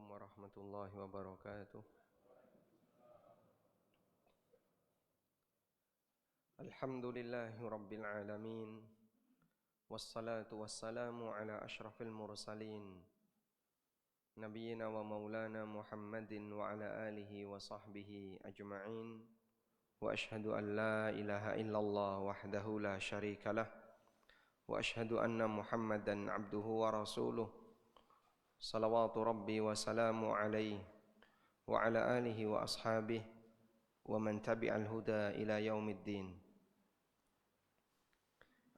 Assalamualaikum warahmatullahi wabarakatuh. Alhamdulillahi rabbil alamin. Wassalatu wassalamu ala ashrafil mursalin Nabiyyina wa maulana Muhammadin wa ala alihi wa sahbihi ajma'in. Wa ashhadu an la ilaha illallah wahdahu la syarikalah. Wa ashhadu anna Muhammadan abduhu wa rasuluh. Salawatu Rabbi wa salamu alaihi wa ala alihi wa ashabihi wa man tabi'al huda ila yaumiddin.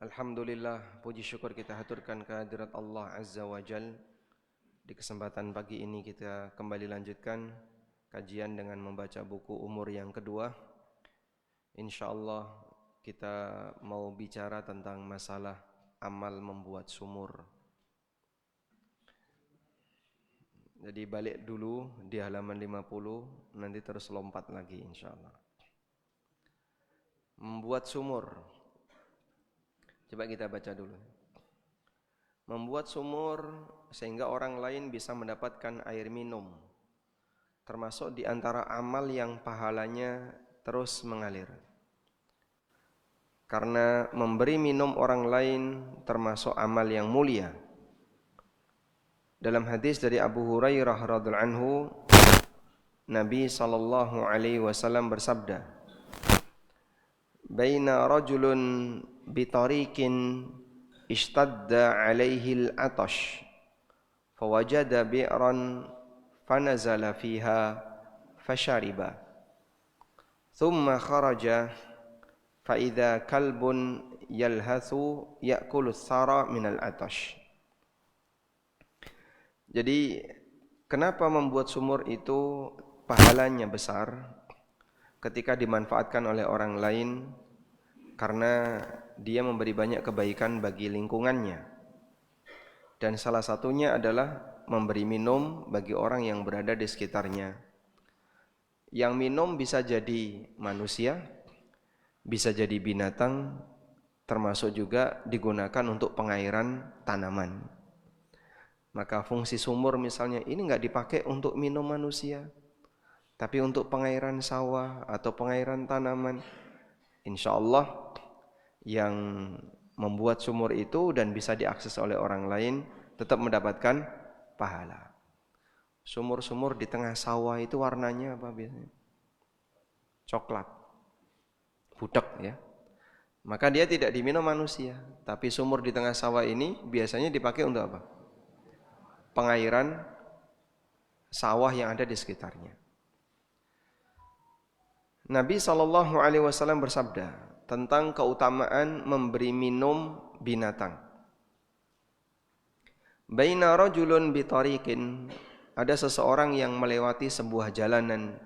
Alhamdulillah, puji syukur kita haturkan kehadirat Allah Azza wa Jal. Di kesempatan pagi ini kita kembali lanjutkan kajian dengan membaca buku umur yang kedua. InsyaAllah kita mau bicara tentang masalah amal membuat sumur. Jadi balik dulu di halaman 50, nanti terus lompat lagi insyaallah. Membuat sumur. Coba kita baca dulu. Membuat sumur sehingga orang lain bisa mendapatkan air minum. Termasuk di antara amal yang pahalanya terus mengalir. Karena memberi minum orang lain termasuk amal yang mulia. Dalam hadis dari Abu Hurairah radhiyallahu anhu, Nabi sallallahu alaihi wasallam bersabda, "Baina rajulun bi tariqin ishtadda alaihi al-atash, fawajada bi'ran fanazala fiha fashariba. Thumma kharaja fa idza kalbun yalhathu ya'kulu ath-thara min al-atash." Jadi kenapa membuat sumur itu pahalanya besar ketika dimanfaatkan oleh orang lain? Karena dia memberi banyak kebaikan bagi lingkungannya. Dan salah satunya adalah memberi minum bagi orang yang berada di sekitarnya. Yang minum bisa jadi manusia, bisa jadi binatang, termasuk juga digunakan untuk pengairan tanaman. Maka fungsi sumur misalnya ini enggak dipakai untuk minum manusia, tapi untuk pengairan sawah atau pengairan tanaman. InsyaAllah yang membuat sumur itu dan bisa diakses oleh orang lain tetap mendapatkan pahala. Sumur-sumur di tengah sawah itu warnanya apa biasanya? Coklat, budak ya. Maka dia tidak diminum manusia, tapi sumur di tengah sawah ini biasanya dipakai untuk apa? Pengairan sawah yang ada di sekitarnya. Nabi SAW bersabda tentang keutamaan memberi minum binatang. Baina rajulun bi tariqin, ada seseorang yang melewati sebuah jalanan.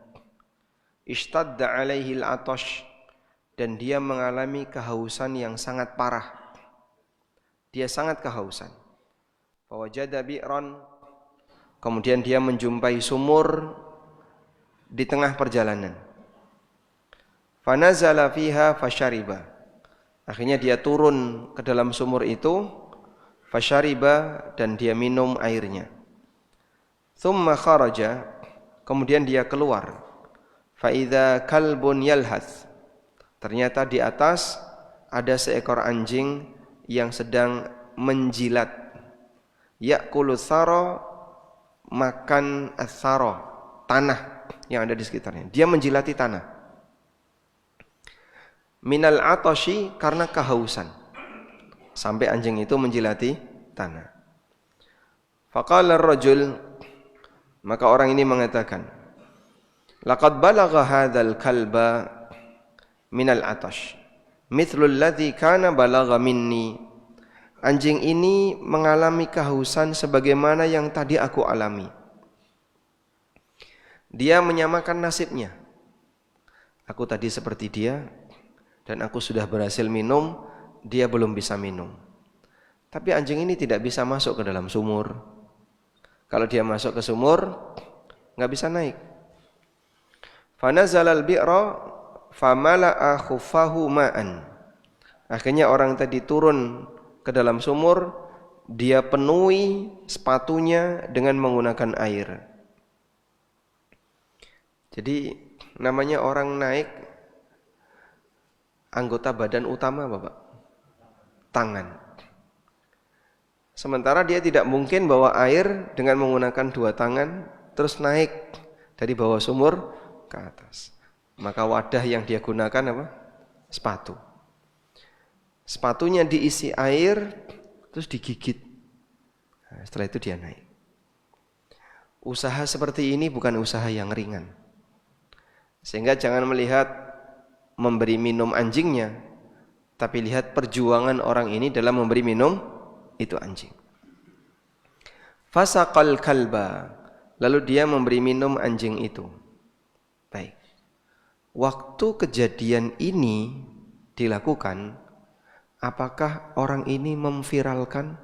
Ishtadda alaihi al-atash, dan dia mengalami kehausan yang sangat parah. Dia sangat kehausan. Fawajada bi'ran, kemudian dia menjumpai sumur di tengah perjalanan. Fanazala fiha fashariba, akhirnya dia turun ke dalam sumur itu, fashariba, dan dia minum airnya. Thumma kharaja, kemudian dia keluar. Fa idza kalbun yalhath, ternyata di atas ada seekor anjing yang sedang menjilat. Ya'kulu thara, makan ath-thara, tanah yang ada di sekitarnya. Dia menjilati tanah. Minal atashi, karena kehausan. Sampai anjing itu menjilati tanah. Faqala ar-rajul, maka orang ini mengatakan, laqad balagha hadzal kalba minal atash mithlu alladhi kana balagha minni. Anjing ini mengalami kehausan sebagaimana yang tadi aku alami. Dia menyamakan nasibnya. Aku tadi seperti dia, dan aku sudah berhasil minum, dia belum bisa minum. Tapi anjing ini tidak bisa masuk ke dalam sumur. Kalau dia masuk ke sumur, nggak bisa naik. Fanazala al-bi'ra famala'a khuffahu ma'an. Akhirnya orang tadi turun ke dalam sumur, dia penuhi sepatunya dengan menggunakan air. Jadi namanya orang naik anggota badan utama apa Pak? Tangan. Sementara dia tidak mungkin bawa air dengan menggunakan dua tangan terus naik dari bawah sumur ke atas. Maka wadah yang dia gunakan apa? Sepatu. Sepatunya diisi air terus digigit. Nah, setelah itu dia naik. Usaha seperti ini bukan usaha yang ringan. Sehingga jangan melihat memberi minum anjingnya, tapi lihat perjuangan orang ini dalam memberi minum itu anjing. Fasaqal kalba, lalu dia memberi minum anjing itu. Baik. Waktu kejadian ini dilakukan, apakah orang ini memviralkan?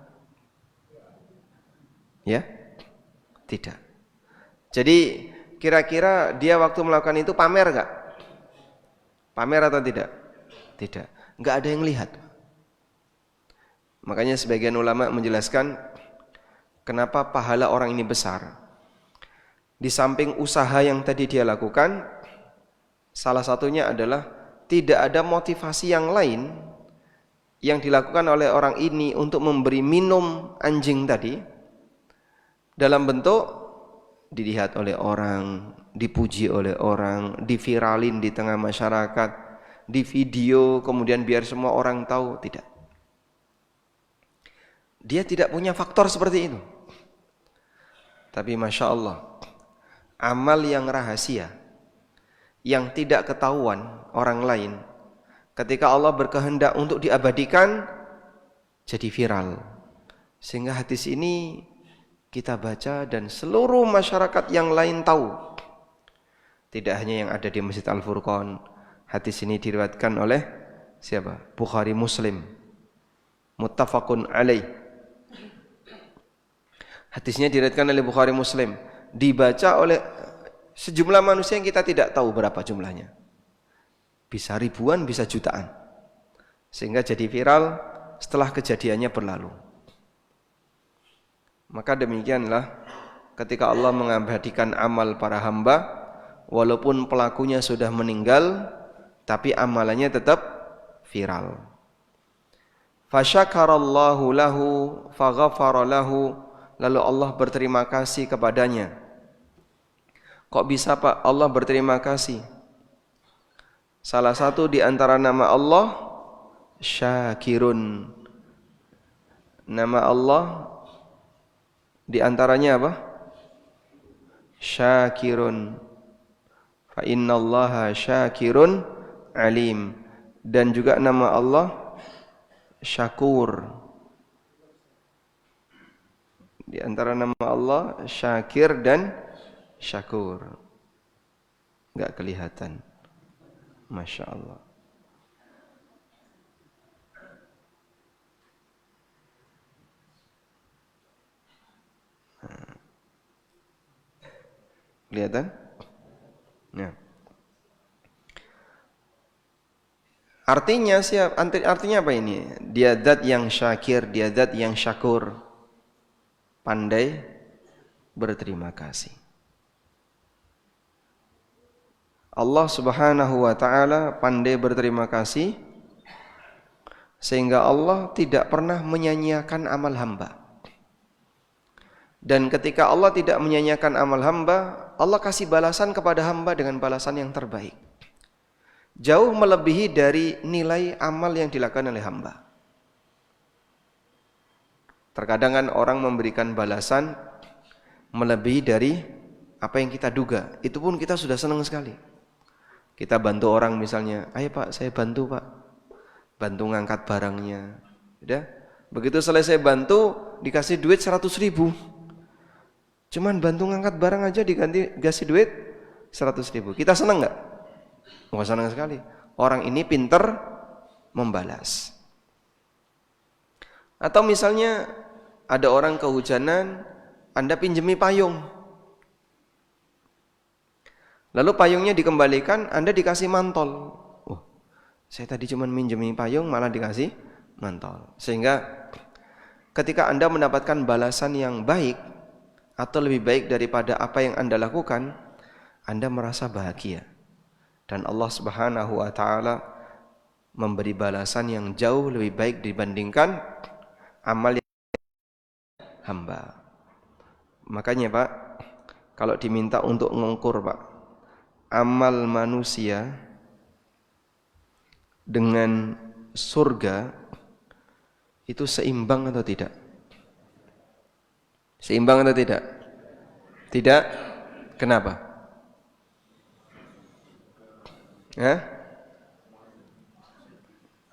Ya? Tidak. Jadi kira-kira dia waktu melakukan itu pamer enggak? Pamer atau tidak? Tidak. Enggak ada yang lihat. Makanya sebagian ulama menjelaskan kenapa pahala orang ini besar. Di samping usaha yang tadi dia lakukan, salah satunya adalah tidak ada motivasi yang lain yang dilakukan oleh orang ini untuk memberi minum anjing tadi dalam bentuk dilihat oleh orang, dipuji oleh orang, diviralin di tengah masyarakat, di video, kemudian biar semua orang tahu. Tidak. Dia tidak punya faktor seperti itu. Tapi Masya Allah, amal yang rahasia, yang tidak ketahuan orang lain, ketika Allah berkehendak untuk diabadikan, jadi viral. Sehingga hadis ini kita baca dan seluruh masyarakat yang lain tahu. Tidak hanya yang ada di Masjid Al-Furqan. Hadis ini diriwayatkan oleh siapa? Bukhari Muslim. Muttafaqun alaih. Hadisnya diriwayatkan oleh Bukhari Muslim. Dibaca oleh sejumlah manusia yang kita tidak tahu berapa jumlahnya. Bisa ribuan, bisa jutaan. Sehingga jadi viral setelah kejadiannya berlalu. Maka demikianlah ketika Allah mengabadikan amal para hamba, walaupun pelakunya sudah meninggal, tapi amalannya tetap viral. Fasyakarallahu lahu faghafara lahu, lalu Allah berterima kasih kepadanya. Kok bisa Pak Allah berterima kasih? Salah satu di antara nama Allah Syakirun. Nama Allah di antaranya apa? Syakirun. Fa innallaha syakirun alim. Dan juga nama Allah Syakur. Di antara nama Allah Syakir dan Syakur. Enggak kelihatan. Masya Allah. Kelihatan? Ya. Artinya apa ini? Dia zat yang syakir, dia zat yang syakur. Pandai berterima kasih. Allah Subhanahu wa taala pandai berterima kasih sehingga Allah tidak pernah menyanyiakan amal hamba. Dan ketika Allah tidak menyanyiakan amal hamba, Allah kasih balasan kepada hamba dengan balasan yang terbaik. Jauh melebihi dari nilai amal yang dilakukan oleh hamba. Terkadang kan orang memberikan balasan melebihi dari apa yang kita duga. Itu pun kita sudah senang sekali. Kita bantu orang misalnya, ayo Pak, saya bantu Pak. Bantu ngangkat barangnya. Udah? Begitu selesai bantu, dikasih duit 100.000. Cuman bantu ngangkat barang aja dikasih duit 100.000. Kita senang nggak? Nggak senang sekali. Orang ini pinter membalas. Atau misalnya ada orang kehujanan, Anda pinjemi payung. Lalu payungnya dikembalikan, Anda dikasih mantol. Oh, saya tadi cuma minjemi payung, malah dikasih mantol. Sehingga ketika Anda mendapatkan balasan yang baik, atau lebih baik daripada apa yang Anda lakukan, Anda merasa bahagia. Dan Allah Subhanahu wa taala memberi balasan yang jauh lebih baik dibandingkan amal hamba. Makanya Pak, kalau diminta untuk mengukur Pak, amal manusia dengan surga itu seimbang atau tidak? Seimbang atau tidak? Tidak? Kenapa?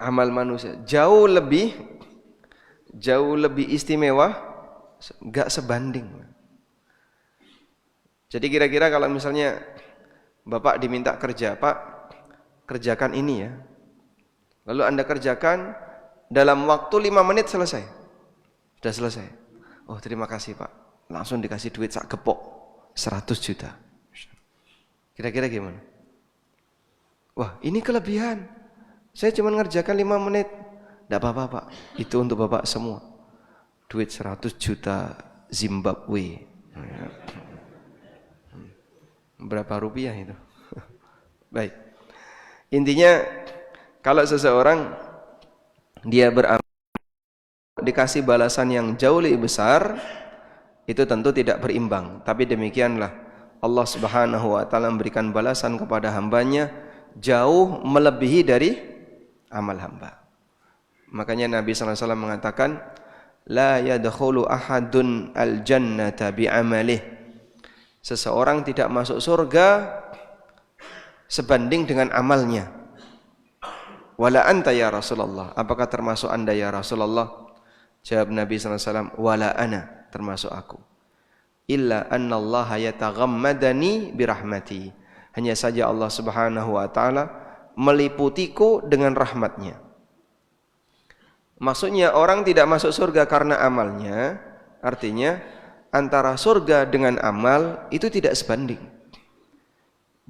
Amal manusia jauh lebih istimewa, enggak sebanding. Jadi kira-kira kalau misalnya Bapak diminta kerja, Pak, kerjakan ini ya. Lalu Anda kerjakan dalam waktu 5 menit selesai. Sudah selesai. Oh, terima kasih, Pak. Langsung dikasih duit sak gepok 100 juta. Kira-kira gimana? Wah, ini kelebihan. Saya cuma ngerjakan 5 menit. Tidak apa-apa, Pak. Itu untuk Bapak semua. Duit 100 juta Zimbabwe. Berapa rupiah itu? Baik. Intinya kalau seseorang dia beramal dikasih balasan yang jauh lebih besar, itu tentu tidak berimbang. Tapi demikianlah Allah Subhanahu wa taala memberikan balasan kepada hambanya jauh melebihi dari amal hamba. Makanya Nabi sallallahu alaihi wasallam mengatakan, la yadkhulu ahadun al-jannata bi'amalih. Seseorang tidak masuk surga sebanding dengan amalnya. Wala anta ya Rasulullah. Apakah termasuk Anda ya Rasulullah? Jawab Nabi sallallahu alaihi wasallam, wala ana, termasuk aku. Illa anna Allah yataghammadani birahmati. Hanya saja Allah Subhanahu wa taala meliputiku dengan rahmatnya. Maksudnya orang tidak masuk surga karena amalnya, artinya antara surga dengan amal itu tidak sebanding.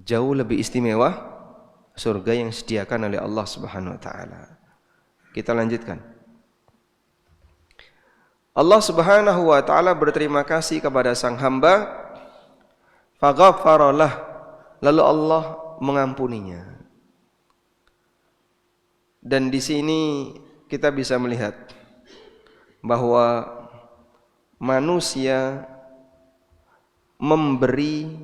Jauh lebih istimewa surga yang disediakan oleh Allah Subhanahu wa taala. Kita lanjutkan. Allah Subhanahu wa taala berterima kasih kepada sang hamba, faghafaralah, lalu Allah mengampuninya. Dan di sini kita bisa melihat bahwa manusia memberi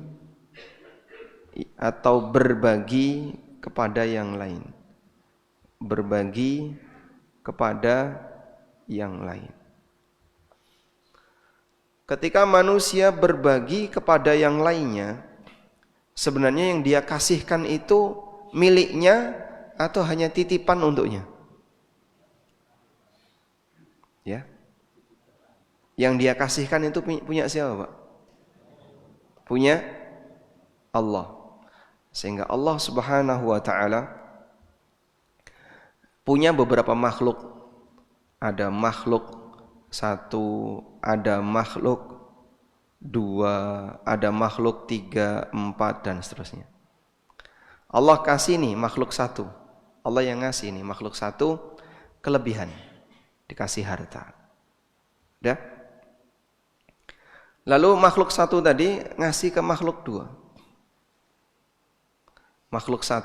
atau berbagi kepada yang lain. Berbagi kepada yang lain. Ketika manusia berbagi kepada yang lainnya, sebenarnya yang dia kasihkan itu miliknya atau hanya titipan untuknya? Ya. Yang dia kasihkan itu punya siapa, Pak? Punya Allah. Sehingga Allah Subhanahu wa taala punya beberapa makhluk. Ada makhluk 1, ada makhluk 2, ada makhluk 3, 4 dan seterusnya. Allah kasih nih makhluk 1. Allah yang ngasih nih makhluk 1 kelebihan. Dikasih harta. Udah? Lalu makhluk 1 tadi ngasih ke makhluk 2. Makhluk 1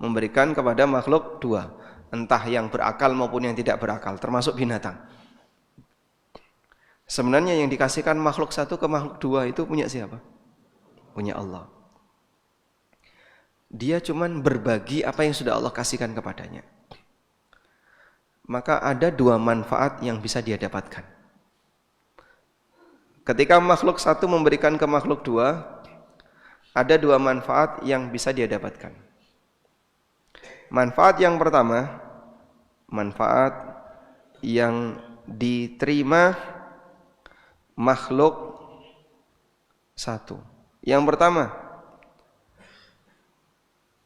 memberikan kepada makhluk 2. Entah yang berakal maupun yang tidak berakal, termasuk binatang. Sebenarnya yang dikasihkan makhluk 1 ke makhluk 2 itu punya siapa? Punya Allah. Dia cuman berbagi apa yang sudah Allah kasihkan kepadanya. Maka ada 2 manfaat yang bisa dia dapatkan. Ketika makhluk 1 memberikan ke makhluk 2, ada 2 manfaat yang bisa dia dapatkan. Manfaat yang pertama, manfaat yang diterima makhluk 1. Yang pertama,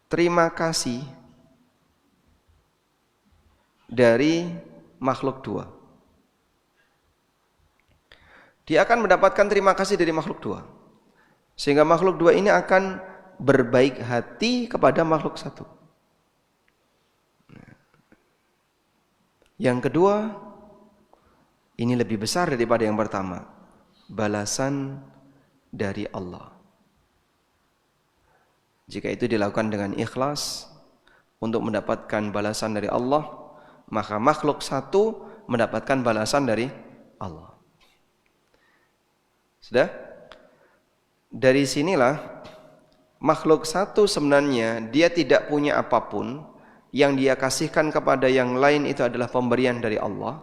terima kasih dari makhluk 2. Dia akan mendapatkan terima kasih dari makhluk 2. Sehingga makhluk 2 ini akan berbaik hati kepada makhluk 1. Yang kedua, ini lebih besar daripada yang pertama. Balasan dari Allah. Jika itu dilakukan dengan ikhlas untuk mendapatkan balasan dari Allah, maka makhluk satu mendapatkan balasan dari Allah. Sudah? Dari sinilah makhluk satu sebenarnya dia tidak punya apapun, yang dia kasihkan kepada yang lain itu adalah pemberian dari Allah.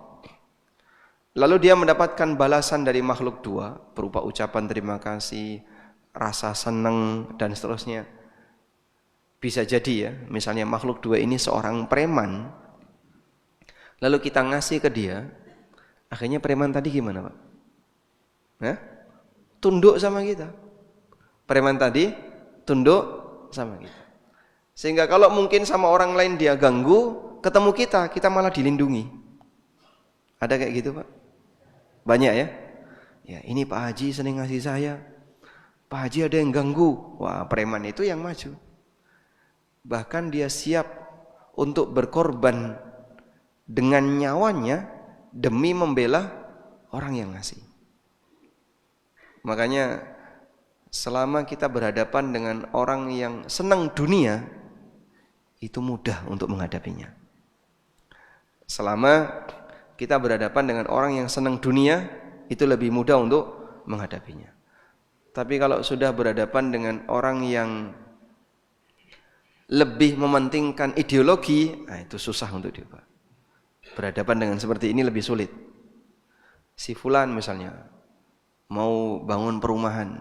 Lalu dia mendapatkan balasan dari makhluk dua berupa ucapan terima kasih, rasa senang dan seterusnya. Bisa jadi ya, misalnya makhluk dua ini seorang preman, lalu kita ngasih ke dia, akhirnya preman tadi gimana Pak? Hah? Tunduk sama kita. Preman tadi tunduk sama kita. Sehingga kalau mungkin sama orang lain dia ganggu, ketemu kita malah dilindungi. Ada kayak gitu Pak? Banyak ya? Ya ini Pak Haji sering ngasih saya. Pak Haji ada yang ganggu. Wah, preman itu yang maju. Bahkan dia siap untuk berkorban dengan nyawanya demi membela orang yang ngasih. Makanya selama kita berhadapan dengan orang yang senang dunia, itu mudah untuk menghadapinya. Selama kita berhadapan dengan orang yang senang dunia, itu lebih mudah untuk menghadapinya. Tapi kalau sudah berhadapan dengan orang yang lebih mementingkan ideologi, nah itu susah untuk dia. Berhadapan dengan seperti ini lebih sulit. Si fulan misalnya mau bangun perumahan,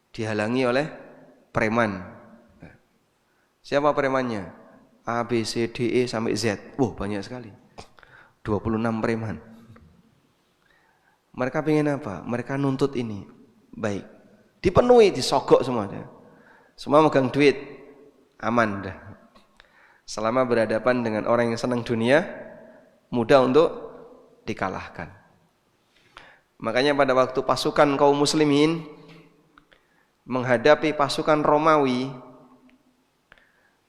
dihalangi oleh preman. Siapa premannya? A, B, C, D, E sampai Z. Wah, banyak sekali. 26 preman. Mereka pengen apa? Mereka nuntut ini. Baik. Dipenuhi, disogok semua. Semua megang duit. Aman dah. Selama berhadapan dengan orang yang senang dunia, mudah untuk dikalahkan. Makanya pada waktu pasukan kaum muslimin menghadapi pasukan Romawi,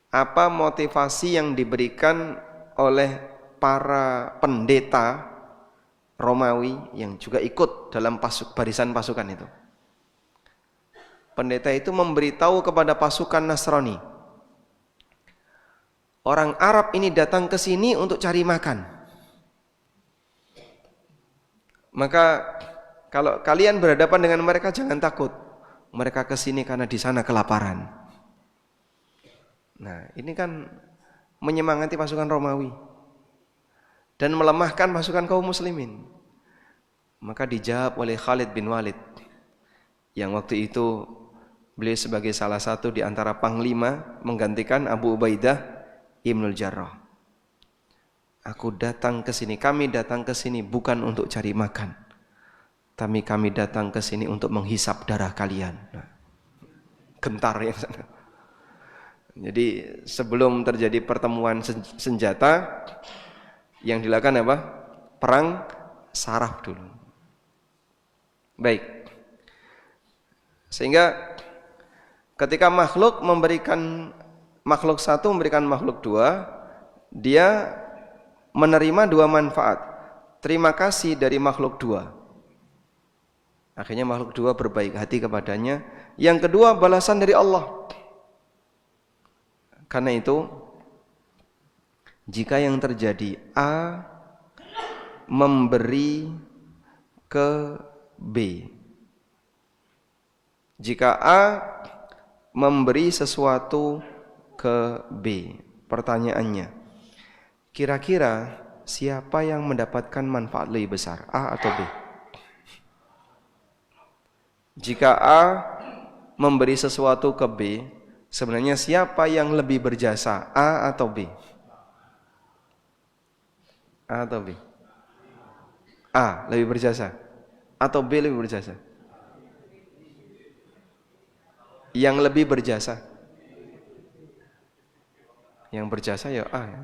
apa motivasi yang diberikan oleh para pendeta Romawi yang juga ikut dalam barisan pasukan itu? Pendeta itu memberitahu kepada pasukan Nasrani, orang Arab ini datang ke sini untuk cari makan. Maka kalau kalian berhadapan dengan mereka jangan takut. Mereka ke sini karena di sana kelaparan. Nah, ini kan menyemangati pasukan Romawi dan melemahkan pasukan kaum muslimin. Maka dijawab oleh Khalid bin Walid, yang waktu itu beliau sebagai salah satu di antara panglima menggantikan Abu Ubaidah Ibnul Jarrah. Aku datang ke sini, kami datang ke sini bukan untuk cari makan, tapi kami datang ke sini untuk menghisap darah kalian. Nah, gentar ya sana. Jadi sebelum terjadi pertemuan senjata, yang dilakukan apa? Perang saraf dulu. Baik. Sehingga ketika makhluk satu memberikan makhluk dua, dia menerima dua manfaat. Terima kasih dari makhluk dua. Akhirnya makhluk dua berbaik hati kepadanya. Yang kedua, balasan dari Allah. Karena itu, jika yang terjadi A memberi ke B, jika A memberi sesuatu ke B, pertanyaannya, kira-kira siapa yang mendapatkan manfaat lebih besar, A atau B? Jika A memberi sesuatu ke B, sebenarnya siapa yang lebih berjasa, A atau B? A atau B? A lebih berjasa atau B lebih berjasa? Yang lebih berjasa. Yang berjasa ya A ya.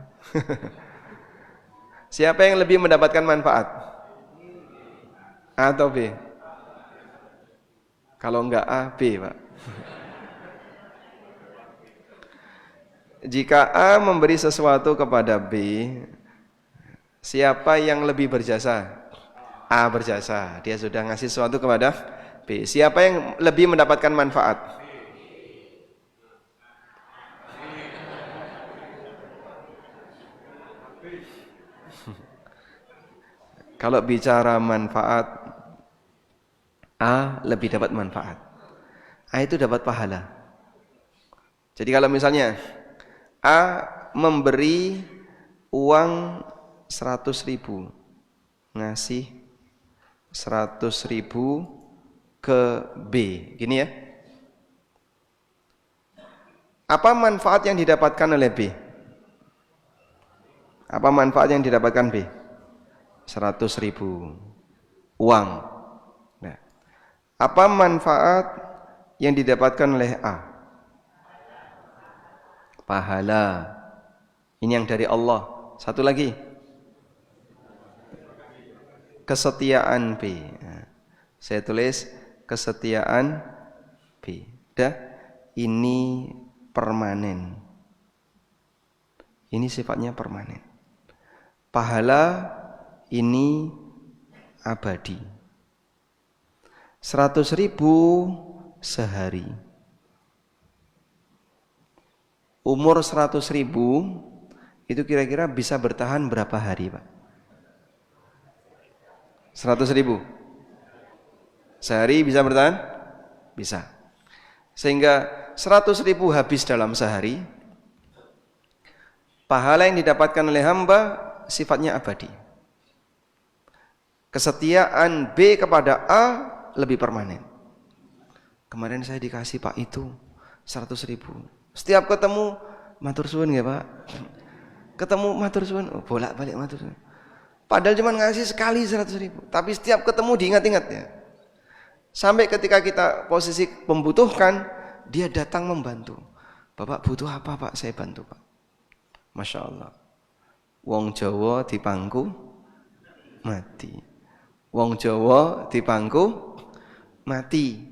Siapa yang lebih mendapatkan manfaat? A atau B? Kalau enggak A, B, Pak. Jika A memberi sesuatu kepada B, siapa yang lebih berjasa? A berjasa. Dia sudah ngasih sesuatu kepada B. Siapa yang lebih mendapatkan manfaat? Kalau bicara manfaat, A lebih dapat manfaat. A itu dapat pahala. Jadi kalau misalnya A memberi uang 100.000, ngasih 100.000 ke B, gini ya. Apa manfaat yang didapatkan oleh B? Apa manfaat yang didapatkan B? 100.000 uang. Nah, apa manfaat yang didapatkan oleh A? Pahala. Ini yang dari Allah. Satu lagi, kesetiaan B. Nah, saya tulis kesetiaan B. Dah, ini permanen. Ini sifatnya permanen. Pahala ini abadi. 100.000 sehari. Umur 100.000 itu kira-kira bisa bertahan berapa hari, Pak? 100.000 sehari bisa bertahan? Bisa. Sehingga 100.000 habis dalam sehari. Pahala yang didapatkan oleh hamba sifatnya abadi. Kesetiaan B kepada A lebih permanen. Kemarin saya dikasih Pak itu 100.000. Setiap ketemu matur suwun nggih Pak. Ketemu matur suwun, bolak-balik matur suwun. Padahal cuma ngasih sekali 100.000, tapi setiap ketemu diingat-ingat ya. Sampai ketika kita posisi membutuhkan, dia datang membantu. Bapak butuh apa Pak? Saya bantu Pak. Masya Allah. Wong Jawa dipangku mati. Wong Jawa dipangku mati.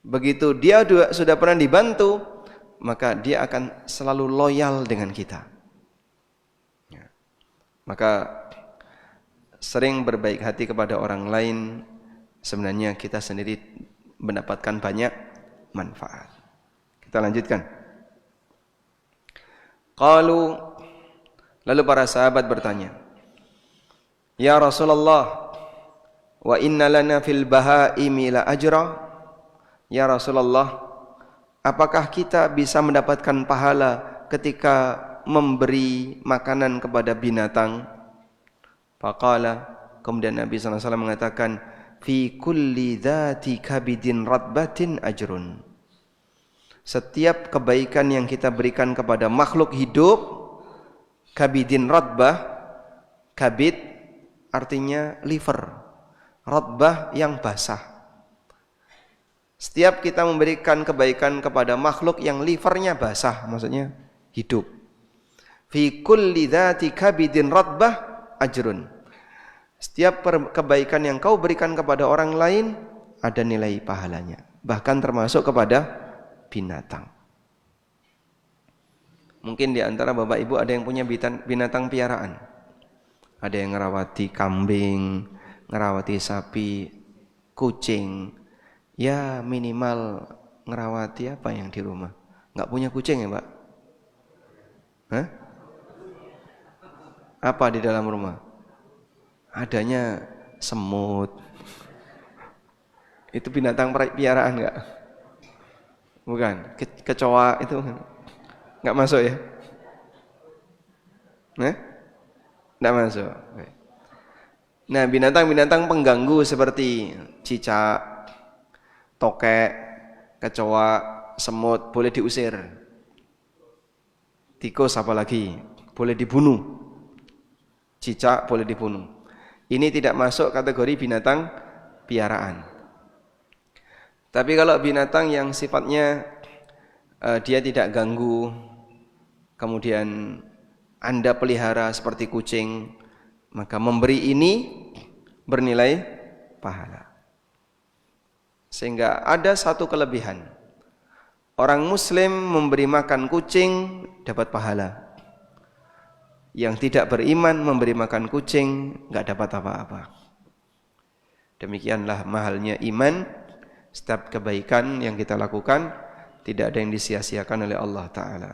Begitu dia sudah pernah dibantu, maka dia akan selalu loyal dengan kita. Ya. Maka sering berbaik hati kepada orang lain, sebenarnya kita sendiri mendapatkan banyak manfaat. Kita lanjutkan. Lalu para sahabat bertanya, Ya Rasulullah, wa inna lana fil bahaimi la ajra? Ya Rasulullah, apakah kita bisa mendapatkan pahala ketika memberi makanan kepada binatang? Faqala, kemudian Nabi SAW mengatakan, fi kulli dhati kabidin ratbatin ajrun. Setiap kebaikan yang kita berikan kepada makhluk hidup, kabidin ratbah, kabid artinya liver, ratbah yang basah. Setiap kita memberikan kebaikan kepada makhluk yang livernya basah, maksudnya hidup. Fi kulli dhati kabidin ratbah ajrun. Setiap kebaikan yang kau berikan kepada orang lain ada nilai pahalanya, bahkan termasuk kepada binatang. Mungkin di antara Bapak Ibu ada yang punya binatang piaraan. Ada yang ngerawati kambing, ngerawati sapi, kucing. Ya minimal ngerawati apa yang di rumah. Enggak punya kucing ya Pak? Hah? Apa di dalam rumah? Adanya semut. Itu binatang piaraan enggak? Bukan, kecoa itu enggak masuk ya? Enggak masuk. Nah, binatang-binatang pengganggu seperti cicak, tokek, kecoa, semut boleh diusir. Tikus apalagi boleh dibunuh. Cicak boleh dibunuh. Ini tidak masuk kategori binatang piaraan. Tapi kalau binatang yang sifatnya dia tidak ganggu, kemudian Anda pelihara seperti kucing, maka memberi ini bernilai pahala. Sehingga ada satu kelebihan. Orang muslim memberi makan kucing dapat pahala. Yang tidak beriman memberi makan kucing enggak dapat apa-apa. Demikianlah mahalnya iman. Setiap kebaikan yang kita lakukan tidak ada yang disia-siakan oleh Allah Ta'ala.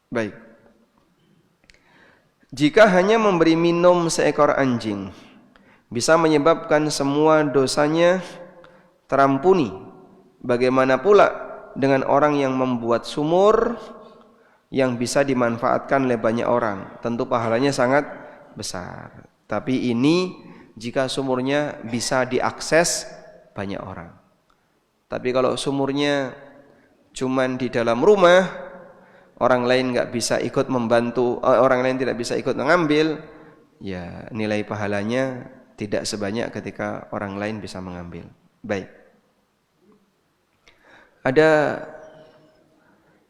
Baik. Jika hanya memberi minum seekor anjing bisa menyebabkan semua dosanya terampuni, bagaimana pula dengan orang yang membuat sumur yang bisa dimanfaatkan oleh banyak orang? Tentu pahalanya sangat besar. Tapi ini jika sumurnya bisa diakses banyak orang. Tapi kalau sumurnya cuman di dalam rumah, orang lain nggak bisa ikut membantu, orang lain tidak bisa ikut mengambil, ya nilai pahalanya tidak sebanyak ketika orang lain bisa mengambil. Baik. Ada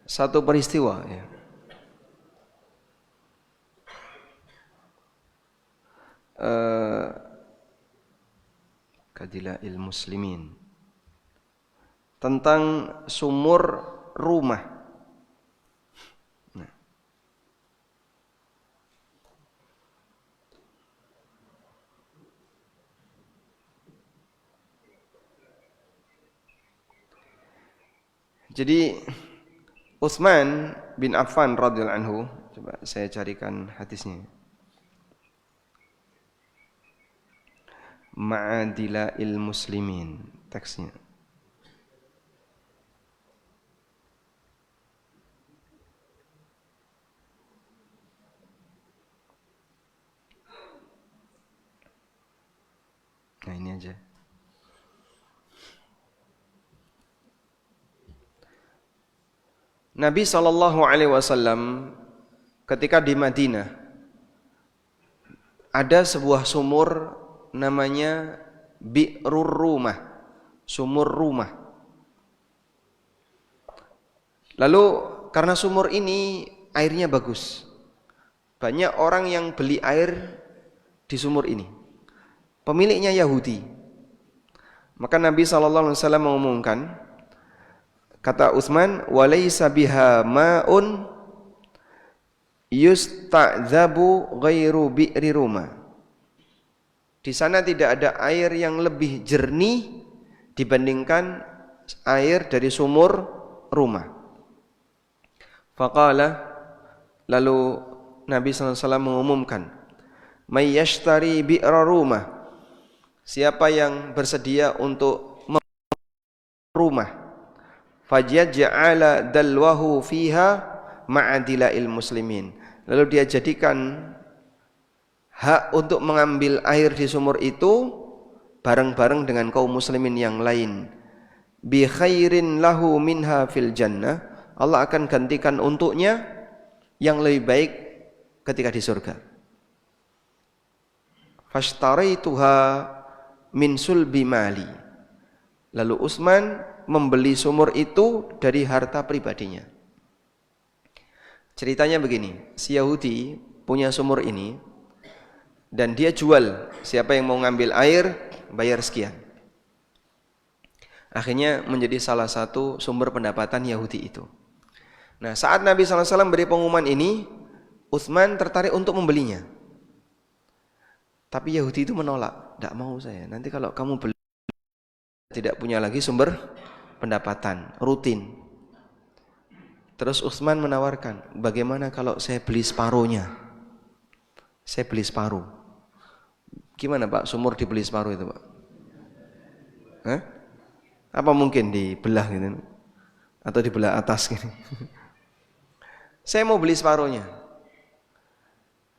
satu peristiwa ya. Kadila'il muslimin tentang sumur rumah. Nah. Jadi Utsman bin Affan radhiyallahu anhu, coba saya carikan hadisnya. Ma'adila'il muslimin teksnya. Nah ini aja. Nabi SAW ketika di Madinah ada sebuah sumur namanya Bi'rur Rumah, sumur rumah. Lalu karena sumur ini airnya bagus, banyak orang yang beli air di sumur ini. Pemiliknya Yahudi. Maka Nabi SAW mengumumkan, kata Utsman, walaysa biha ma'un yusta'dzabu ghairu bi'ri rumah. Di sana tidak ada air yang lebih jernih dibandingkan air dari sumur rumah. Faqala, lalu Nabi SAW mengumumkan, may yashtari bi'ra rumah, siapa yang bersedia untuk rumah, fajja'ala dalwahu fiha ma'adila'il muslimin, lalu dia jadikan hak untuk mengambil air di sumur itu bareng-bareng dengan kaum muslimin yang lain. Bi khairin lahu minha fil jannah, Allah akan gantikan untuknya yang lebih baik ketika di surga. Fashtaraituha min sulbi mali, lalu Utsman membeli sumur itu dari harta pribadinya. Ceritanya begini, si Yahudi punya sumur ini dan dia jual, siapa yang mau ngambil air bayar sekian. Akhirnya menjadi salah satu sumber pendapatan Yahudi itu. Nah, saat Nabi SAW beri pengumuman ini, Utsman tertarik untuk membelinya. Tapi Yahudi itu menolak, tidak mau saya. Nanti kalau kamu beli, tidak punya lagi sumber pendapatan rutin. Terus Utsman menawarkan, bagaimana kalau saya beli separuhnya? Saya beli separuh. Gimana Pak, sumur dibeli separuh itu Pak? Hah? Apa mungkin dibelah gitu? Atau dibelah atas gitu? Saya mau beli separuhnya.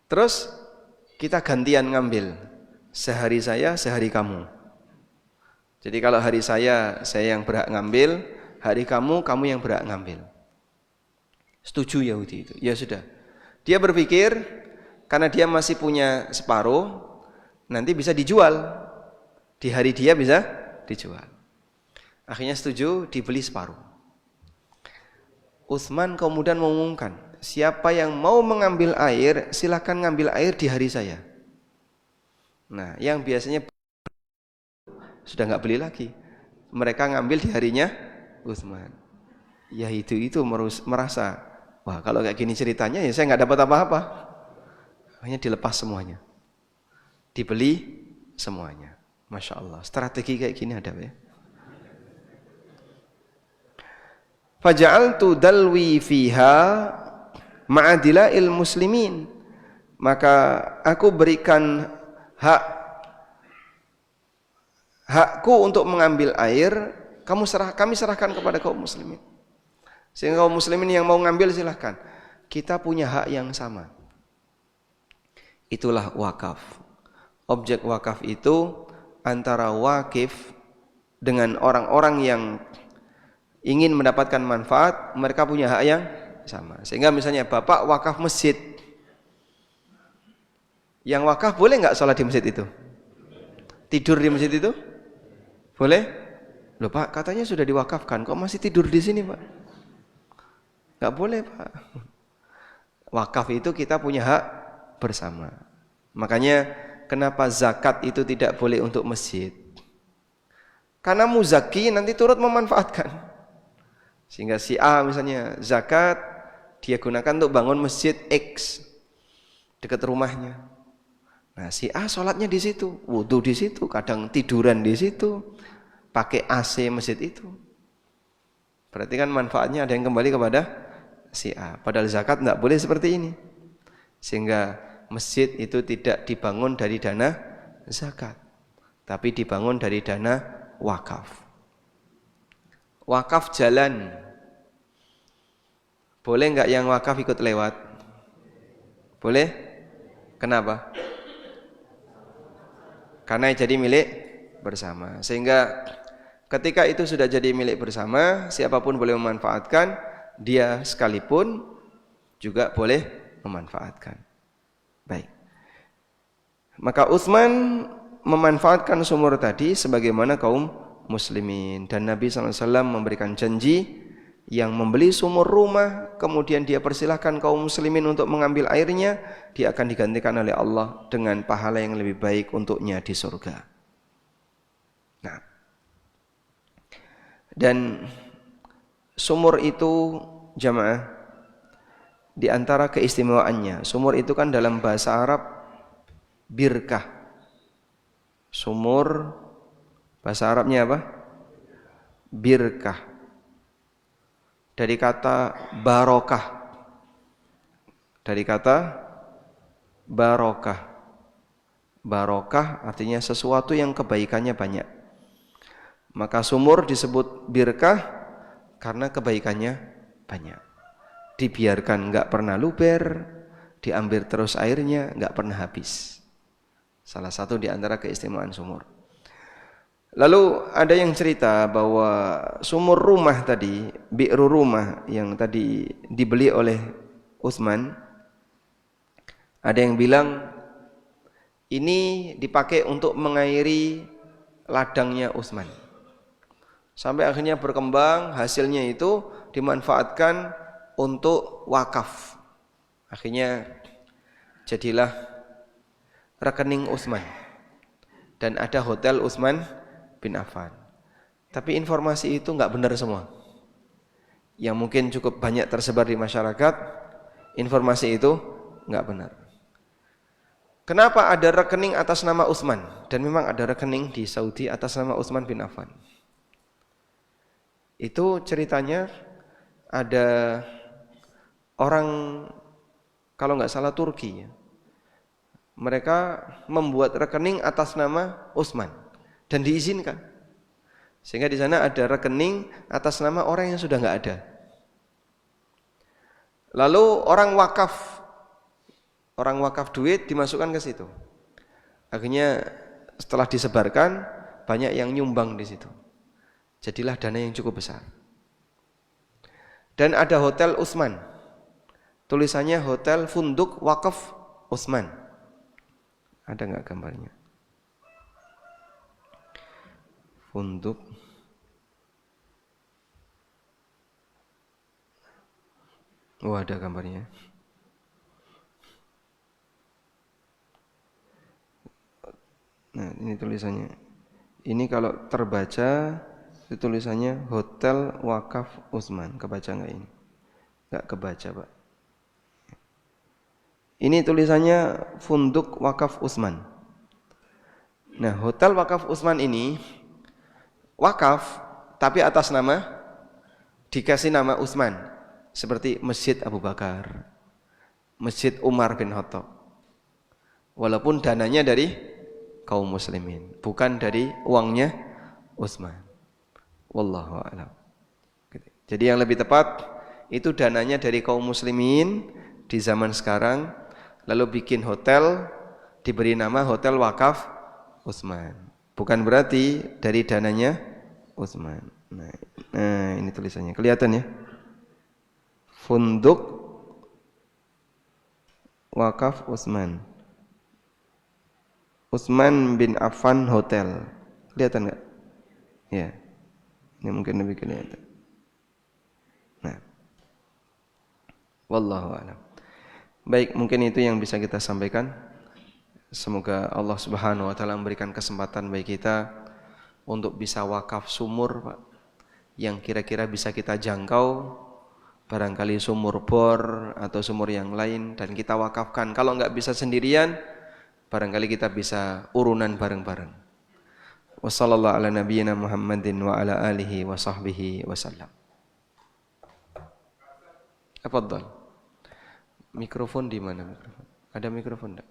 Terus kita gantian ngambil. Sehari saya, sehari kamu. Jadi kalau hari saya yang berhak ngambil, hari kamu yang berhak ngambil. Setuju Yahudi itu? Ya sudah. Dia berpikir karena dia masih punya separuh, nanti bisa dijual. Di hari dia bisa dijual. Akhirnya setuju, dibeli separuh. Utsman kemudian mengumumkan, siapa yang mau mengambil air, silakan ngambil air di hari saya. Nah, yang biasanya sudah nggak beli lagi, mereka ngambil di harinya Utsman. Ya itu merasa, wah kalau kayak gini ceritanya ya saya nggak dapat apa-apa. Hanya dilepas semuanya, dibeli semuanya. Masya Allah, strategi kayak gini ada ya. Faja'altu dalwi fiha ma'adila'il muslimin. maka aku berikan hakku untuk mengambil air, kami serahkan kepada kaum muslimin. Sehingga kaum muslimin yang mau ngambil silahkan. Kita punya hak yang sama. Itulah wakaf. Objek wakaf itu antara wakif dengan orang-orang yang ingin mendapatkan manfaat, mereka punya hak yang sama. Sehingga misalnya bapak wakaf masjid, yang wakaf boleh nggak sholat di masjid itu? Tidur di masjid itu? Boleh? Loh Pak, katanya sudah diwakafkan, kok masih tidur di sini Pak? Nggak boleh Pak. Wakaf itu kita punya hak bersama. Makanya kenapa zakat itu tidak boleh untuk masjid? Karena muzaki nanti turut memanfaatkan. Sehingga si A misalnya zakat dia gunakan untuk bangun masjid X dekat rumahnya. Nah si A sholatnya di situ, wudu di situ, kadang tiduran di situ, pakai AC masjid itu. Berarti kan manfaatnya ada yang kembali kepada si A. Padahal zakat tidak boleh seperti ini. Sehingga masjid itu tidak dibangun dari dana zakat, tapi dibangun dari dana wakaf. Wakaf jalan, boleh nggak yang wakaf ikut lewat? Boleh? Kenapa? Karena jadi milik bersama. Sehingga ketika itu sudah jadi milik bersama, siapapun boleh memanfaatkan, dia sekalipun juga boleh memanfaatkan. Baik. Maka Utsman memanfaatkan sumur tadi sebagaimana kaum muslimin, dan Nabi SAW memberikan janji yang membeli sumur rumah kemudian dia persilahkan kaum muslimin untuk mengambil airnya, dia akan digantikan oleh Allah dengan pahala yang lebih baik untuknya di surga. Nah, dan sumur itu jamaah, di antara keistimewaannya, sumur itu kan dalam bahasa Arab birkah. Sumur bahasa Arabnya apa? Birkah. Dari kata barokah. Dari kata barokah. Barokah artinya sesuatu yang kebaikannya banyak. Maka sumur disebut birkah karena kebaikannya banyak. Dibiarkan enggak pernah luber, diambil terus airnya enggak pernah habis. Salah satu di antara keistimewaan sumur. Lalu ada yang cerita bahwa sumur rumah tadi, bi'ru rumah yang tadi dibeli oleh Utsman, ada yang bilang ini dipakai untuk mengairi ladangnya Utsman. Sampai akhirnya berkembang, hasilnya itu dimanfaatkan untuk wakaf. Akhirnya jadilah rekening Utsman. Dan ada hotel Utsman bin Affan. Tapi informasi itu enggak benar semua. Yang mungkin cukup banyak tersebar di masyarakat, informasi itu enggak benar. Kenapa ada rekening atas nama Utsman? Dan memang ada rekening di Saudi atas nama Utsman bin Affan. Itu ceritanya ada orang, kalau enggak salah Turki ya, mereka membuat rekening atas nama Utsman dan diizinkan, sehingga di sana ada rekening atas nama orang yang sudah enggak ada. Lalu orang wakaf duit dimasukkan ke situ. Akhirnya setelah disebarkan, banyak yang nyumbang di situ. Jadilah dana yang cukup besar. Dan ada hotel Utsman, tulisannya Hotel Funduk Wakaf Utsman. Ada enggak gambarnya? Funduk. Oh, ada gambarnya. Nah, ini tulisannya. Ini kalau terbaca, itu tulisannya Hotel Wakaf Utsman. Kebaca enggak ini? Enggak kebaca, Pak. Ini tulisannya Funduk Wakaf Utsman. Nah, Hotel Wakaf Utsman ini wakaf, tapi atas nama, dikasih nama Utsman. Seperti Masjid Abu Bakar, Masjid Umar bin Khattab. Walaupun dananya dari kaum muslimin, bukan dari uangnya Utsman. Wallahu a'lam. Jadi yang lebih tepat itu dananya dari kaum muslimin di zaman sekarang, lalu bikin hotel diberi nama Hotel Wakaf Utsman. Bukan berarti dari dananya Utsman. Nah, ini tulisannya. Kelihatan ya? Funduk Wakaf Utsman. Utsman bin Affan Hotel. Kelihatan enggak? Ya. Ini mungkin lebih kelihatan. Nah. Wallahu a'lam. Baik, mungkin itu yang bisa kita sampaikan. Semoga Allah Subhanahu wa taala memberikan kesempatan bagi kita untuk bisa wakaf sumur, Pak, yang kira-kira bisa kita jangkau, barangkali sumur bor atau sumur yang lain, dan kita wakafkan. Kalau enggak bisa sendirian, barangkali kita bisa urunan bareng-bareng. Wassallallahu ala nabiyyina Muhammadin wa ala alihi wa sahbihi wasallam. Tafadhal. Mikrofon di mana mikrofon? Ada mikrofon enggak?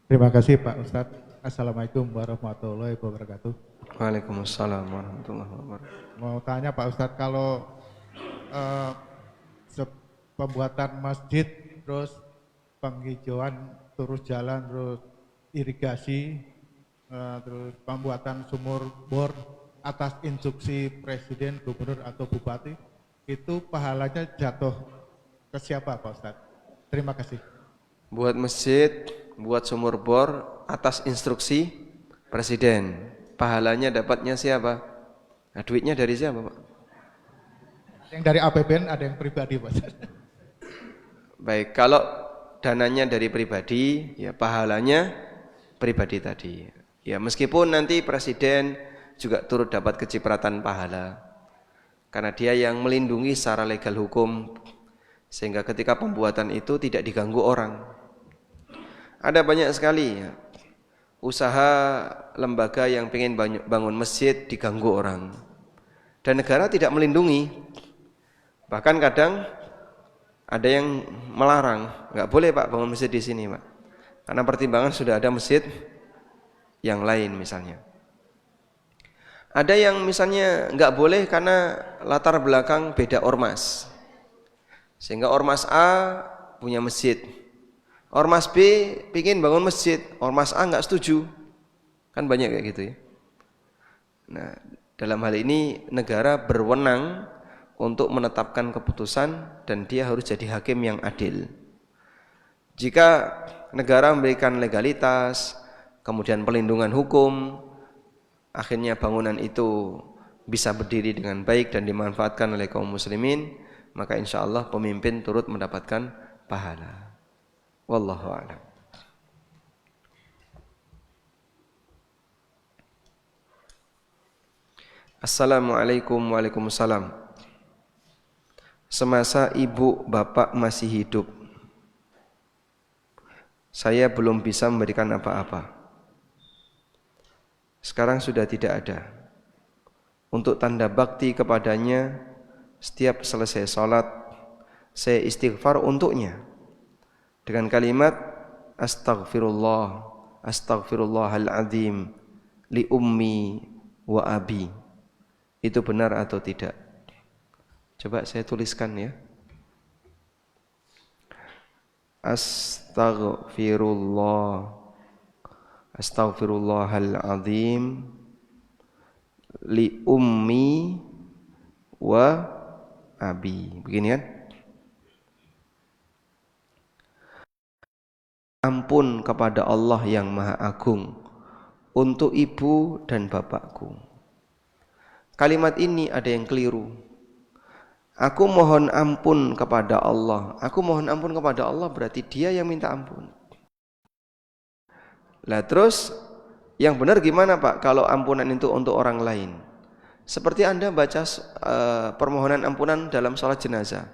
Terima kasih Pak Ustadz. Assalamualaikum warahmatullahi wabarakatuh. Waalaikumsalam warahmatullahi wabarakatuh. Mau tanya Pak Ustadz, kalau pembuatan masjid, terus penghijauan, terus jalan, terus irigasi, terus pembuatan sumur bor atas instruksi presiden, gubernur atau bupati, itu pahalanya jatuh ke siapa Pak Ustadz? Terima kasih. Buat masjid, buat sumur bor atas instruksi presiden, pahalanya dapatnya siapa? Nah, duitnya dari siapa, Pak? Yang dari APBN, ada yang pribadi Pak. Baik, kalau dananya dari pribadi, ya pahalanya pribadi tadi. Ya, meskipun nanti presiden juga turut dapat kecipratan pahala, karena dia yang melindungi secara legal hukum, sehingga ketika pembuatan itu tidak diganggu orang. Ada banyak sekali ya, usaha lembaga yang ingin bangun masjid diganggu orang, dan negara tidak melindungi. Bahkan kadang ada yang melarang, nggak boleh Pak bangun masjid di sini Pak, karena pertimbangan sudah ada masjid yang lain misalnya. Ada yang misalnya nggak boleh karena latar belakang beda ormas, sehingga ormas A punya masjid, ormas B pingin bangun masjid, ormas A nggak setuju, kan banyak kayak gitu ya. Nah, dalam hal ini negara berwenang untuk menetapkan keputusan, dan dia harus jadi hakim yang adil. Jika negara memberikan legalitas, kemudian perlindungan hukum, akhirnya bangunan itu bisa berdiri dengan baik dan dimanfaatkan oleh kaum muslimin, maka insya Allah pemimpin turut mendapatkan pahala. Wallahu a'lam. Assalamualaikum waalaikumsalam. Semasa ibu bapak masih hidup, saya belum bisa memberikan apa-apa. Sekarang sudah tidak ada. Untuk tanda bakti kepadanya, setiap selesai sholat, saya istighfar untuknya dengan kalimat astaghfirullah, astaghfirullahal azim li ummi wa abi. Itu benar atau tidak? Coba saya tuliskan ya. Astaghfirullah, astaghfirullahal azim li ummi wa abi. Begini kan? Ampun kepada Allah yang Maha Agung untuk ibu dan bapakku. Kalimat ini ada yang keliru. Aku mohon ampun kepada Allah. Aku mohon ampun kepada Allah berarti dia yang minta ampun. Lah terus yang benar gimana Pak kalau ampunan itu untuk orang lain? Seperti Anda baca permohonan ampunan dalam sholat jenazah.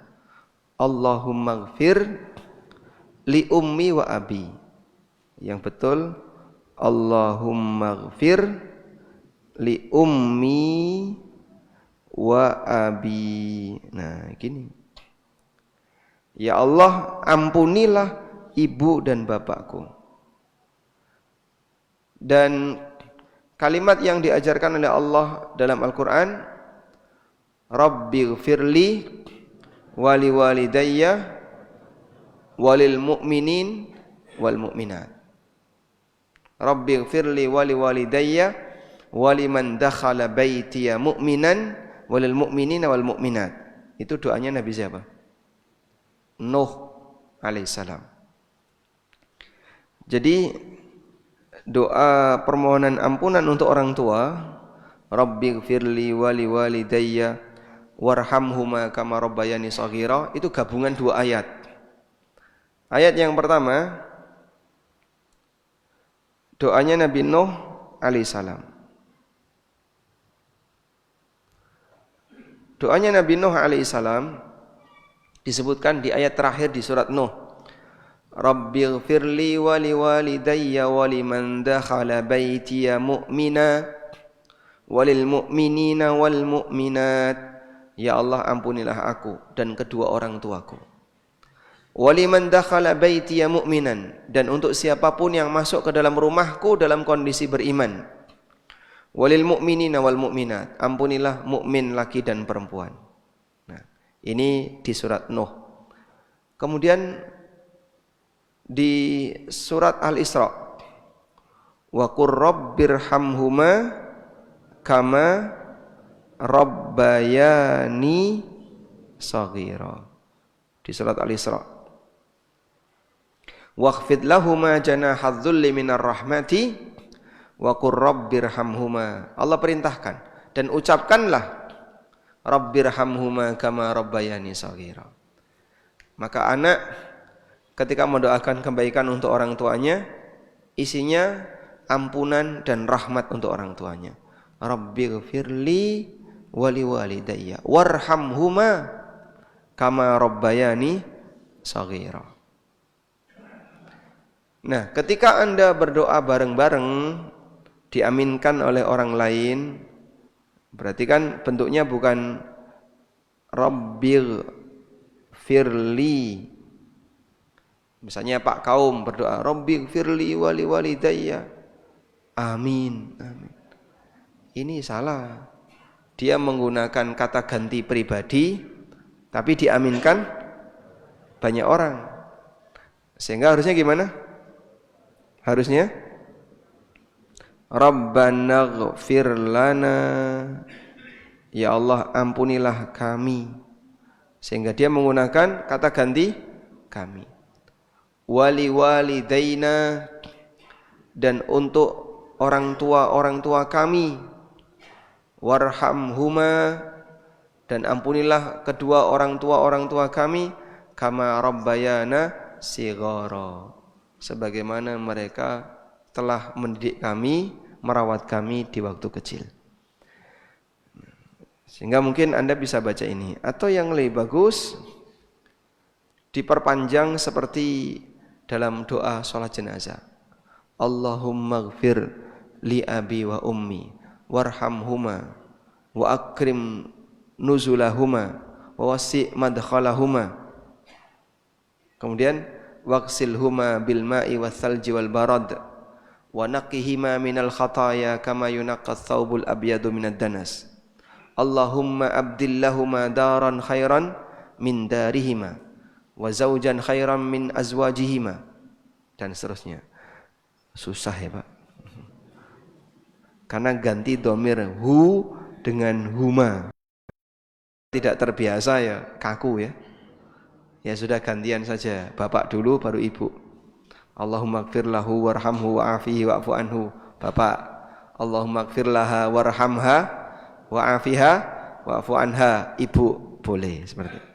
Allahumma gfir li ummi wa abi. Yang betul Allahumma ghfir li ummi wa abi. Nah, gini. Ya Allah, ampunilah ibu dan bapakku. Dan kalimat yang diajarkan oleh Allah dalam Al-Quran, Rabbighfirli wali walidayya walil mu'minin wal mu'minat. Rabbighfirli wali walidayya waliman dakhala baitiya mu'minan walil mu'minina wal mu'minat. Itu doanya Nabi siapa? Nuh alaihissalam. Jadi doa permohonan ampunan untuk orang tua, Rabbighfirli wali walidayya warhamhuma kama rabbayani shaghira, itu gabungan dua ayat. Ayat yang pertama doanya Nabi Nuh alaihissalam. Doanya Nabi Nuh alaihissalam disebutkan di ayat terakhir di surat Nuh. Rabbighfirli wali walidayya waliman dakhala baitiya mu'mina walil mu'minina wal mu'minat. Ya Allah, ampunilah aku dan kedua orang tuaku. Waliman dakhala baitiya mu'minan, dan untuk siapapun yang masuk ke dalam rumahku dalam kondisi beriman. Walil mu'minina wal mu'minat, ampunilah mukmin laki dan perempuan. Nah, ini di surat Nuh. Kemudian di surat Al-Isra, wa qur rabbirhamhuma kama rabbayani shaghira. Di surat Al-Isra, wakhfid lahuma janahadz dzulli minar rahmati wa qur rabbirhamhuma. Allah perintahkan dan ucapkanlah rabbirhamhuma kama rabbayani shaghira. Maka anak ketika mendoakan kebaikan untuk orang tuanya, isinya ampunan dan rahmat untuk orang tuanya. Rabbighfirli wali walidayya warhamhuma kama rabbayani shaghira. Nah, ketika Anda berdoa bareng-bareng diaminkan oleh orang lain, berarti kan bentuknya bukan Rabbighfirli. Misalnya Pak Kaum berdoa, Rabbighfirli wali walidayya. Amin, amin. Ini salah. Dia menggunakan kata ganti pribadi, tapi diaminkan banyak orang. Sehingga harusnya gimana? Harusnya Rabbana ghfir lana, ya Allah ampunilah kami. Sehingga dia menggunakan kata ganti kami. Wali walidaina, dan untuk orang tua kami. Warhamhuma, dan ampunilah kedua orang tua kami. Kama rabbayana shighara, sebagaimana mereka telah mendidik kami, merawat kami di waktu kecil. Sehingga mungkin Anda bisa baca ini. Atau yang lebih bagus, diperpanjang seperti dalam doa sholat jenazah. Allahumma ghfir li abi wa ummi warhamhuma wa akrim nuzulahuma wa wasi' madkhalahuma. Kemudian waqsilhuma bil ma'i wath thalji wal barad wa naqihima minal khataya kama yunaqqas thawbul abyadu minad danas. Allahumma abdillahuma daran khairan min darihima wa zawjan khairan min azwajihima, dan seterusnya. Susah ya Pak, karena ganti dhamir hu dengan huma. Tidak terbiasa ya, kaku ya. Ya sudah, gantian saja, bapak dulu baru ibu. Allahumma ighfir lahu warhamhu wa'afihi wa'fu anhu. Bapak. Allahumma ighfir laha warhamha wa'afiha wa'fu anha. Ibu boleh seperti itu.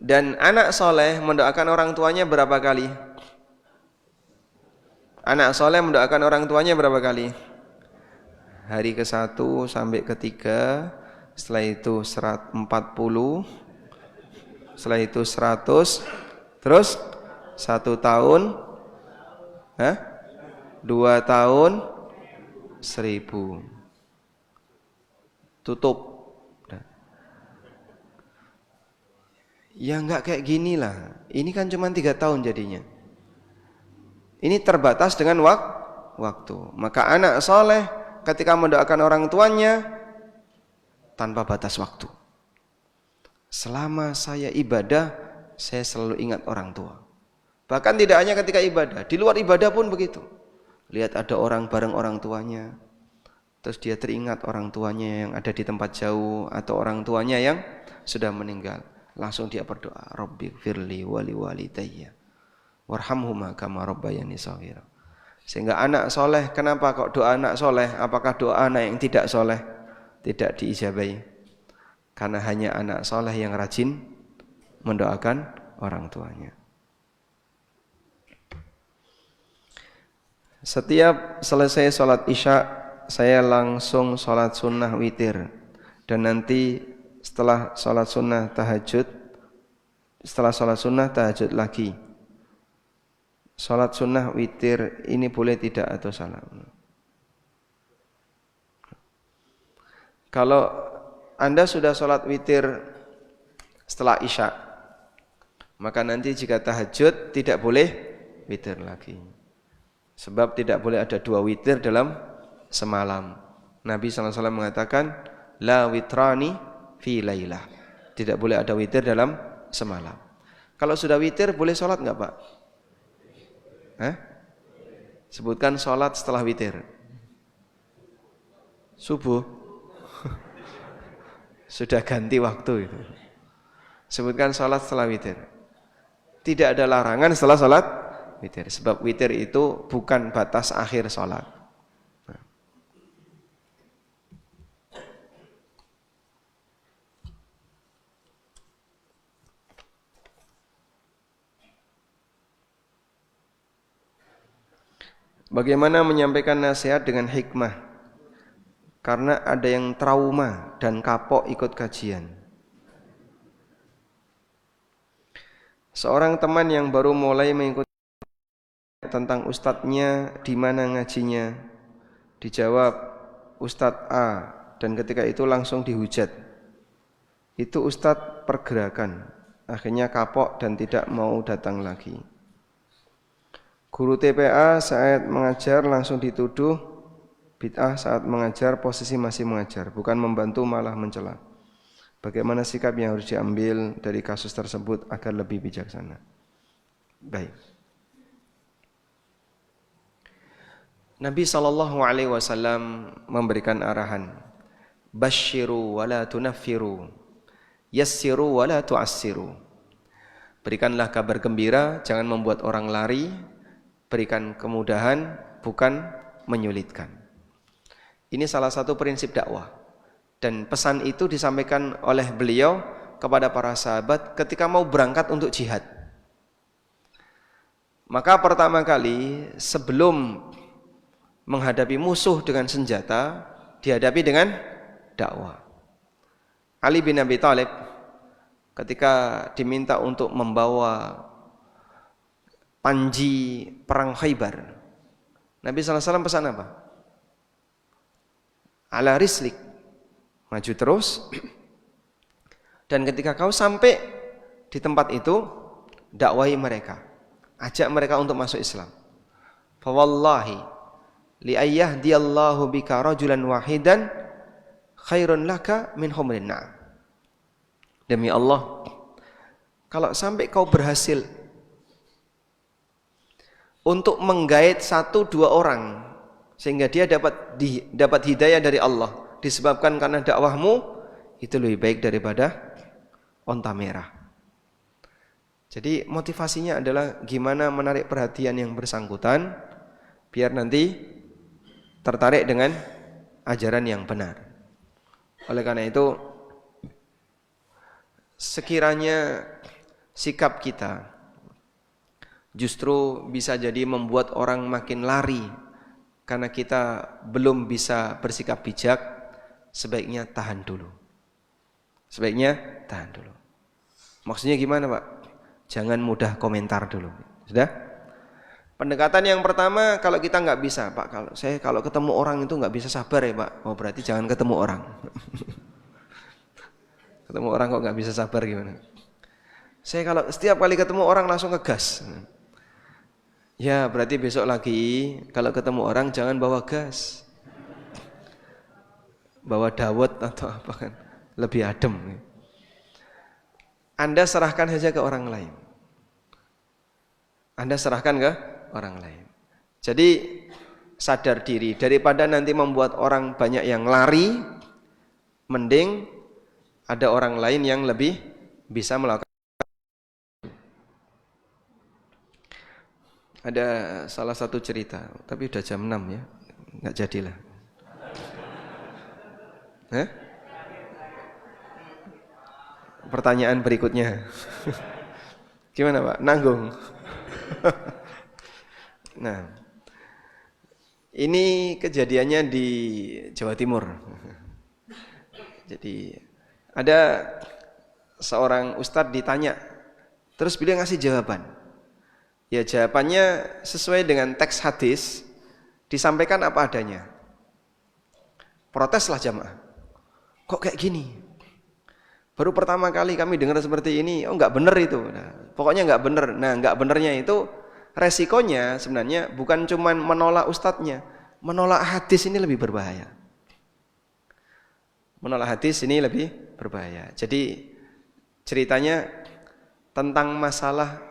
Dan anak soleh mendoakan orang tuanya berapa kali? Anak soleh mendoakan orang tuanya berapa kali? Hari ke-1 sampai ke-3, setelah itu 40, setelah itu 100, terus 1 tahun, 2 tahun, 1000. Tutup. Ya enggak kayak gini lah. Ini kan cuma 3 tahun jadinya. Ini terbatas dengan waktu. Maka anak soleh ketika mendoakan orang tuanya tanpa batas waktu. Selama saya ibadah, saya selalu ingat orang tua. Bahkan tidak hanya ketika ibadah, di luar ibadah pun begitu. Lihat ada orang bareng orang tuanya, terus dia teringat orang tuanya yang ada di tempat jauh atau orang tuanya yang sudah meninggal. Langsung dia berdoa, Rabbi firli wali walidayya warhamhuma kama rabbayani shaghira. Sehingga anak soleh, kenapa kok doa anak soleh? Apakah doa anak yang tidak soleh tidak diijabahi? Karena hanya anak soleh yang rajin mendoakan orang tuanya. Setiap selesai sholat isya, saya langsung sholat sunnah witir. Dan nanti setelah sholat sunnah tahajud lagi. Sholat sunnah witir ini boleh tidak atau salah? Kalau Anda sudah sholat witir setelah isya, maka nanti jika tahajud tidak boleh witir lagi. Sebab tidak boleh ada 2 witir dalam semalam. Nabi SAW mengatakan, La witrani fi lailah. Tidak boleh ada witir dalam semalam. Kalau sudah witir boleh sholat enggak Pak? Sebutkan sholat setelah witir. Subuh. Sudah ganti waktu itu. Sebutkan sholat setelah witir. Tidak ada larangan setelah sholat witir. Sebab witir itu bukan batas akhir sholat. Bagaimana menyampaikan nasihat dengan hikmah? Karena ada yang trauma dan kapok ikut kajian. Seorang teman yang baru mulai mengikuti tentang ustadznya di mana ngajinya, dijawab Ustadz A, dan ketika itu langsung dihujat. Itu ustadz pergerakan. Akhirnya kapok dan tidak mau datang lagi. Guru TPA saat mengajar langsung dituduh bid'ah saat mengajar, posisi masih mengajar, bukan membantu malah mencela. Bagaimana sikap yang harus diambil dari kasus tersebut agar lebih bijaksana? Baik. Nabi SAW memberikan arahan, Basyiru wa la tunaffiru, yassiru wa la tu'assiru. Berikanlah kabar gembira, jangan membuat orang lari. Berikan kemudahan, bukan menyulitkan. Ini salah satu prinsip dakwah. Dan pesan itu disampaikan oleh beliau kepada para sahabat ketika mau berangkat untuk jihad. Maka pertama kali sebelum menghadapi musuh dengan senjata, dihadapi dengan dakwah. Ali bin Abi Thalib ketika diminta untuk membawa panji perang Khaybar, Nabi SAW pesan apa? Ala rislik, maju terus. Dan ketika kau sampai di tempat itu, dakwahi mereka, ajak mereka untuk masuk Islam. Fa wallahi li ayyahdiyallahu bika rajulan wahidan khairun laka min humrin na'am. Demi Allah, kalau sampai kau berhasil untuk menggait 1-2 orang sehingga dia dapat hidayah dari Allah disebabkan karena dakwahmu, itu lebih baik daripada onta merah. Jadi motivasinya adalah gimana menarik perhatian yang bersangkutan biar nanti tertarik dengan ajaran yang benar. Oleh karena itu, sekiranya sikap kita justru bisa jadi membuat orang makin lari karena kita belum bisa bersikap bijak, sebaiknya tahan dulu. Maksudnya gimana Pak? Jangan mudah komentar dulu. Sudah? Pendekatan yang pertama, kalau kita nggak bisa, Pak, kalau ketemu orang itu nggak bisa sabar ya Pak. Oh berarti jangan ketemu orang. Ketemu orang kok nggak bisa sabar gimana? Saya kalau setiap kali ketemu orang langsung ngegas. Ya berarti besok lagi kalau ketemu orang jangan bawa gas, bawa dawet atau apa kan, lebih adem. Anda serahkan saja ke orang lain. Anda serahkan ke orang lain. Jadi sadar diri, daripada nanti membuat orang banyak yang lari, mending ada orang lain yang lebih bisa melakukan. Ada salah satu cerita, tapi udah jam 6 ya, nggak jadilah. Pertanyaan berikutnya. Gimana Pak? Nanggung? Nah, ini kejadiannya di Jawa Timur. Jadi ada seorang ustadz ditanya, terus beliau ngasih jawaban. Ya jawabannya sesuai dengan teks hadis, disampaikan apa adanya. Proteslah jamaah. Kok kayak gini? Baru pertama kali kami dengar seperti ini. Oh nggak benar itu. Nah, pokoknya nggak benar. Nah nggak benernya itu resikonya sebenarnya bukan cuma menolak ustadznya, menolak hadis ini lebih berbahaya. Menolak hadis ini lebih berbahaya. Jadi ceritanya tentang masalah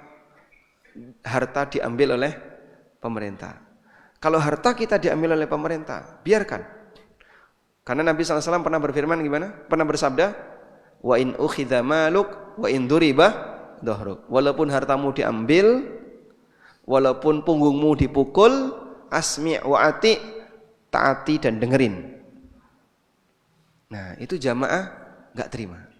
harta diambil oleh pemerintah. Kalau harta kita diambil oleh pemerintah, biarkan. Karena Nabi SAW pernah berfirman gimana? Pernah bersabda, wa in ukhidha maluk wa in duriba dhahruk. Walaupun hartamu diambil, walaupun punggungmu dipukul, asmi' wa ati, taati dan dengerin. Nah, itu jamaah enggak terima.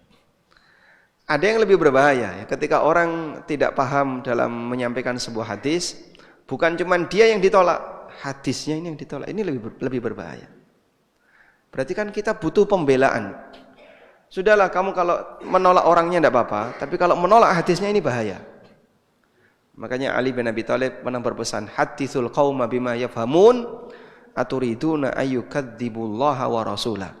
Ada yang lebih berbahaya ya, ketika orang tidak paham dalam menyampaikan sebuah hadis, bukan cuma dia yang ditolak, hadisnya ini yang ditolak. Ini lebih berbahaya. Berarti kan kita butuh pembelaan. Sudahlah kamu kalau menolak orangnya tidak apa-apa, tapi kalau menolak hadisnya ini bahaya. Makanya Ali bin Abi Thalib pernah berpesan, hadithul qauma bima yafhamun aturiduna ayyukadzibullaha wa rasulah.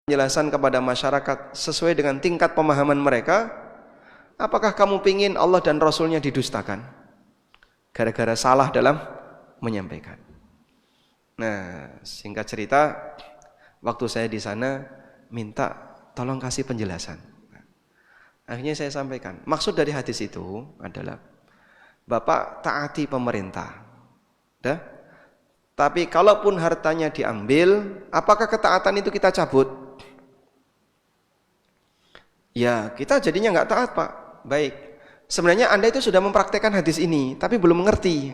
Penjelasan kepada masyarakat sesuai dengan tingkat pemahaman mereka. Apakah kamu pingin Allah dan Rasulnya didustakan gara-gara salah dalam menyampaikan? Nah, singkat cerita, waktu saya di sana minta tolong kasih penjelasan. Akhirnya saya sampaikan, maksud dari hadis itu adalah Bapak taati pemerintah. Dah? Tapi kalaupun hartanya diambil, apakah ketaatan itu kita cabut? Ya, kita jadinya nggak taat, Pak. Baik. Sebenarnya Anda itu sudah mempraktekkan hadis ini, tapi belum mengerti.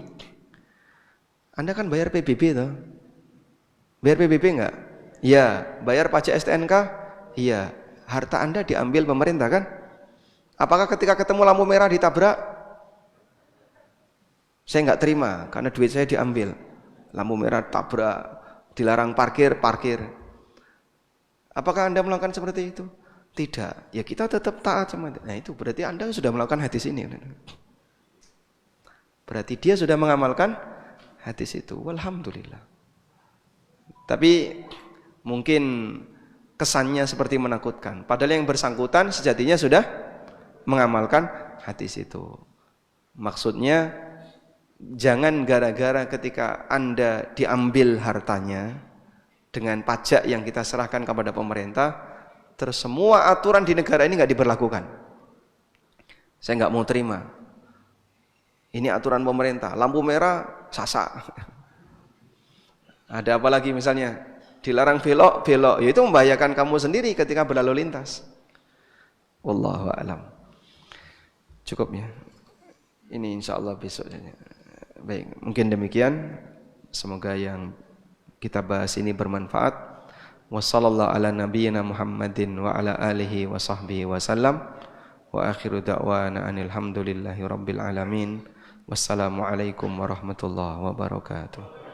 Anda kan bayar PBB toh? Bayar PBB enggak? Iya. Bayar pajak STNK? Iya. Harta Anda diambil pemerintah kan? Apakah ketika ketemu lampu merah ditabrak? Saya enggak terima karena duit saya diambil. Lampu merah tabrak, dilarang parkir, parkir. Apakah Anda melakukan seperti itu? Tidak. Ya kita tetap taat sama itu. Nah itu berarti Anda sudah melakukan hadis ini. Berarti dia sudah mengamalkan hadis itu. Walhamdulillah. Tapi mungkin kesannya seperti menakutkan. Padahal yang bersangkutan sejatinya sudah mengamalkan hadis itu. Maksudnya jangan gara-gara ketika Anda diambil hartanya dengan pajak yang kita serahkan kepada pemerintah, terus semua aturan di negara ini nggak diberlakukan. Saya nggak mau terima. Ini aturan pemerintah. Lampu merah sasak. Ada apa lagi misalnya? Dilarang belok, belok. Ya itu membahayakan kamu sendiri ketika berlalu lintas. Wallahu a'lam. Cukup ya. Ini insya Allah besok. Baik, mungkin demikian. Semoga yang kita bahas ini bermanfaat. Wassallallahu ala nabiyyina Muhammadin wa ala alihi wa sahbihi wa sallam. Wa akhiru da'wana anil hamdulillahi rabbil alamin. Wassalamualaikum warahmatullahi wabarakatuh.